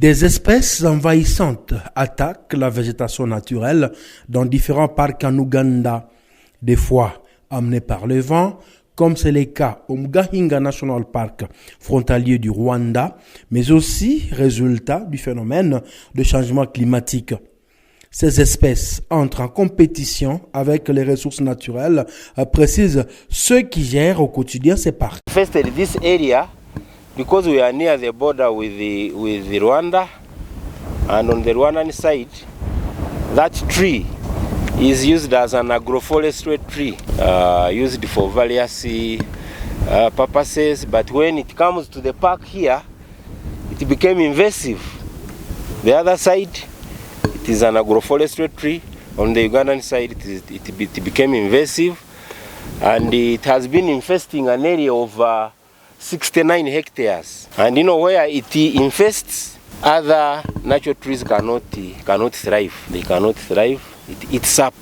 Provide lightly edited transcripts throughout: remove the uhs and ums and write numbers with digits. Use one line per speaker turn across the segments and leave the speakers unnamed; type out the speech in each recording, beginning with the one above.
Des espèces envahissantes attaquent la végétation naturelle dans différents parcs en Ouganda, des fois amenées par le vent, comme c'est le cas au Ouganda National Park, frontalier du Rwanda, mais aussi résultat du phénomène de changement climatique. Ces espèces entrent en compétition avec les ressources naturelles, précisent ceux qui gèrent au quotidien ces parcs.
This area because we are near the border with the Rwanda, and on the Rwandan side, that tree is used as an agroforestry tree, used for various purposes. But when it comes to the park here, it became invasive. The other side, it is an agroforestry tree. On the Ugandan side, it became invasive, and it has been infesting an area of 69 hectares. And where it infests, other natural trees cannot thrive. They cannot thrive. It eats up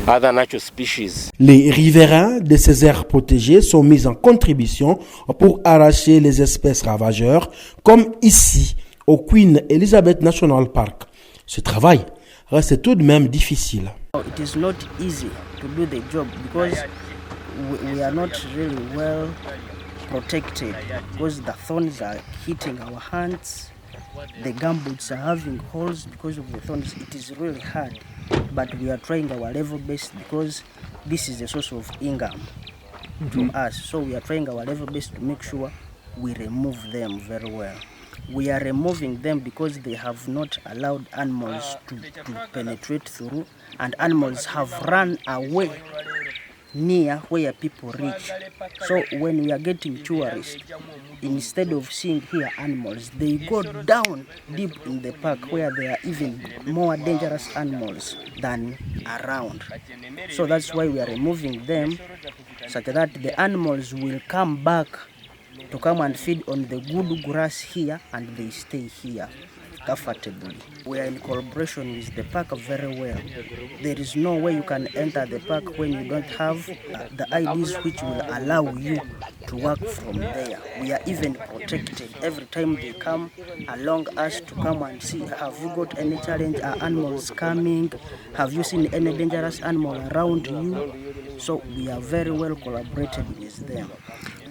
other natural species.
Les riverains de ces aires protégées sont mis en contribution pour arracher les espèces ravageurs, comme ici, au Queen Elizabeth National Park. Ce travail reste tout de même difficile.
It is not easy to do the job because we are not really well protected, because the thorns are hitting our hands, the gumboots are having holes because of the thorns. It is really hard, but we are trying our level best because this is a source of income to us. So we are trying our level best to make sure we remove them very well. We are removing them because they have not allowed animals to penetrate through, and animals have run away near where people reach. So when we are getting tourists, instead of seeing here animals, they go down deep in the park where there are even more dangerous animals than around. So that's why we are removing them, such that the animals will come back to come and feed on the good grass here, and they stay here comfortably. We are in collaboration with the park very well. There is no way you can enter the park when you don't have the IDs which will allow you to work from there. We are even protected. Every time they come along us to come and see, have you got any challenge? Are animals coming? Have you seen any dangerous animal around you? So we are very well collaborated with them.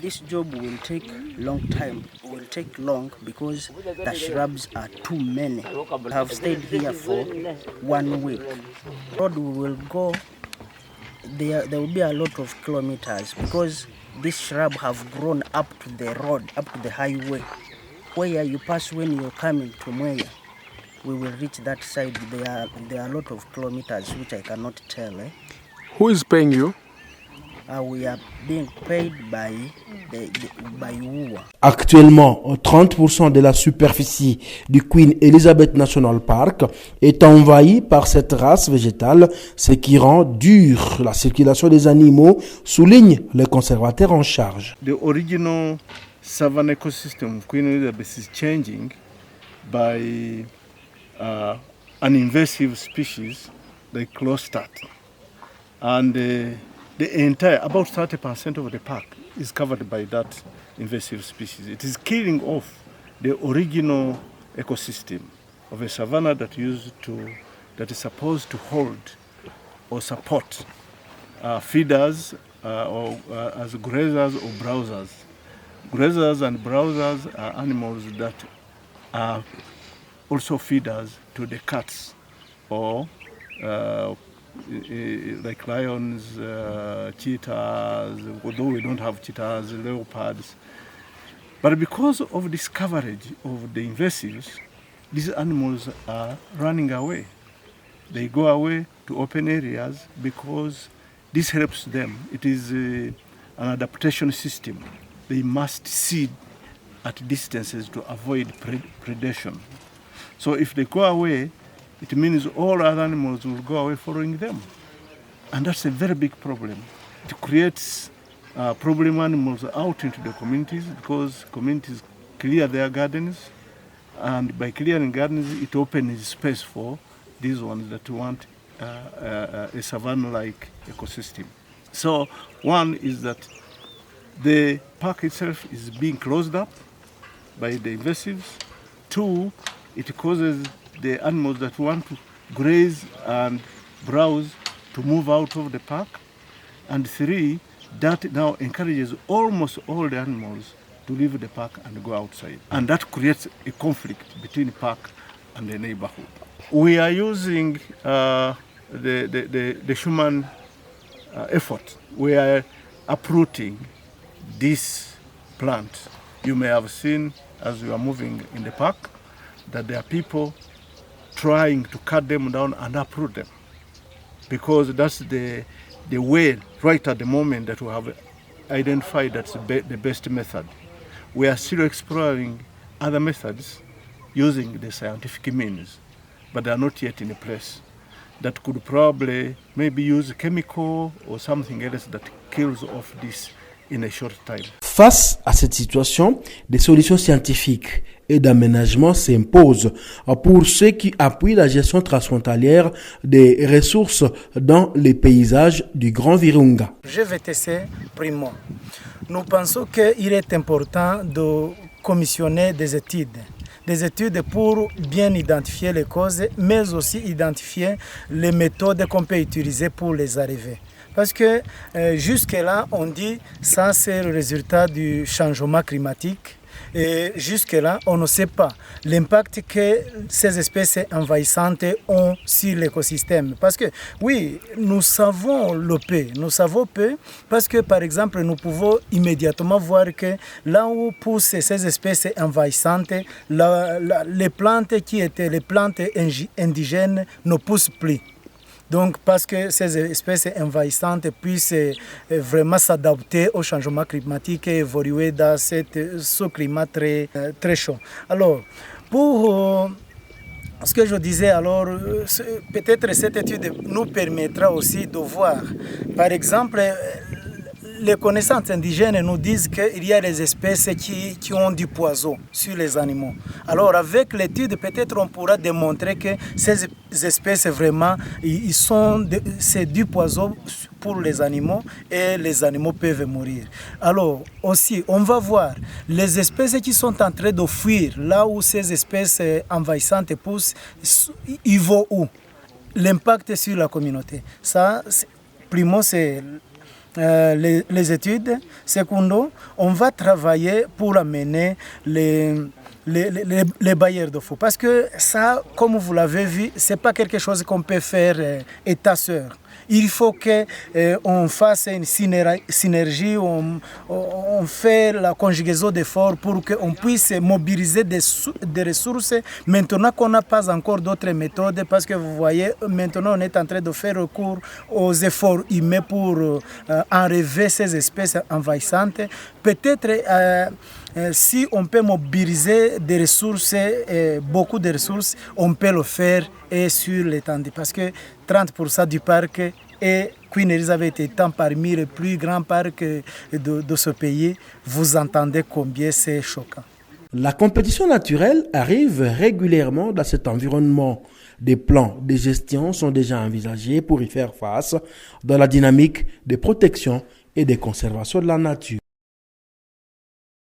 This job will take long time, will take long because the shrubs are too many. I have stayed here for 1 week. Road will go, there will be a lot of kilometers because this shrub have grown up to the road, up to the highway. Where you pass when you're coming to Mwea, we will reach that side. There are a lot of kilometers which I cannot tell.
Who is paying you?
We are being paid by UWA.
Actuellement, 30% de la superficie du Queen Elizabeth National Park est envahie par cette race végétale, ce qui rend dure la circulation des animaux, soulignent les conservateurs en charge.
The original savanna ecosystem of Queen Elizabeth is changing by an invasive species like clostat, and the entire, about 30% of the park is covered by that invasive species. It is killing off the original ecosystem of a savanna that is supposed to hold or support feeders or as grazers or browsers. Grazers and browsers are animals that are also feeders to the cats or like lions, cheetahs, although we don't have cheetahs, leopards. But because of this coverage of the invasives, these animals are running away. They go away to open areas because this helps them. It is an adaptation system. They must seed at distances to avoid predation. So if they go away, it means all other animals will go away following them. And that's a very big problem. It creates problem animals out into the communities because communities clear their gardens. And by clearing gardens, it opens space for these ones that want a savanna-like ecosystem. So one is that the park itself is being closed up by the invasives. Two it causes the animals that want to graze and browse to move out of the park. And 3, that now encourages almost all the animals to leave the park and go outside. And that creates a conflict between the park and the neighborhood. We are using the human effort. We are uprooting this plant. You may have seen as we are moving in the park that there are people trying to cut them down and uproot them, because that's the way right at the moment that we have identified that's the best method. We are still exploring other methods using the scientific means, but they are not yet in a place that could probably maybe use chemical or something else that kills off this in a short time.
Face à cette situation, des solutions scientifiques et d'aménagement s'imposent pour ceux qui appuient la gestion transfrontalière des ressources dans les paysages du Grand Virunga.
GVTC Primo. Nous pensons qu'il est important de commissionner des études pour bien identifier les causes, mais aussi identifier les méthodes qu'on peut utiliser pour les arriver. Parce que jusque-là, on dit que ça c'est le résultat du changement climatique. Et jusque-là, on ne sait pas l'impact que ces espèces envahissantes ont sur l'écosystème. Parce que oui, nous savons peu, parce que par exemple, nous pouvons immédiatement voir que là où poussent ces espèces envahissantes, les plantes qui étaient les plantes indigènes ne poussent plus. Donc, parce que ces espèces envahissantes puissent vraiment s'adapter au changement climatique et évoluer dans ce climat très chaud. Alors, pour ce que je disais, alors, peut-être cette étude nous permettra aussi de voir, par exemple, les connaissances indigènes nous disent qu'il y a des espèces qui ont du poison sur les animaux. Alors avec l'étude, peut-être on pourra démontrer que ces espèces vraiment, c'est du poison pour les animaux et les animaux peuvent mourir. Alors aussi, on va voir les espèces qui sont en train de fuir, là où ces espèces envahissantes poussent, ils vont où? L'impact sur la communauté. Ça, primo, c'est les études. Secondo, on va travailler pour amener les bailleurs de fonds. Parce que ça, comme vous l'avez vu, ce n'est pas quelque chose qu'on peut faire état-sœur. Il faut qu'on fasse une synergie, on fait la conjugaison d'efforts pour qu'on puisse mobiliser des ressources. Maintenant qu'on n'a pas encore d'autres méthodes, parce que vous voyez, maintenant on est en train de faire recours aux efforts humains pour enlever ces espèces envahissantes. Peut-être si on peut mobiliser des ressources, beaucoup de ressources, on peut le faire et sur l'étendue. Parce que 30% du parc et Queen Elizabeth étant parmi les plus grands parcs de ce pays, vous entendez combien c'est choquant.
La compétition naturelle arrive régulièrement dans cet environnement. Des plans de gestion sont déjà envisagés pour y faire face dans la dynamique de protection et de conservation de la nature.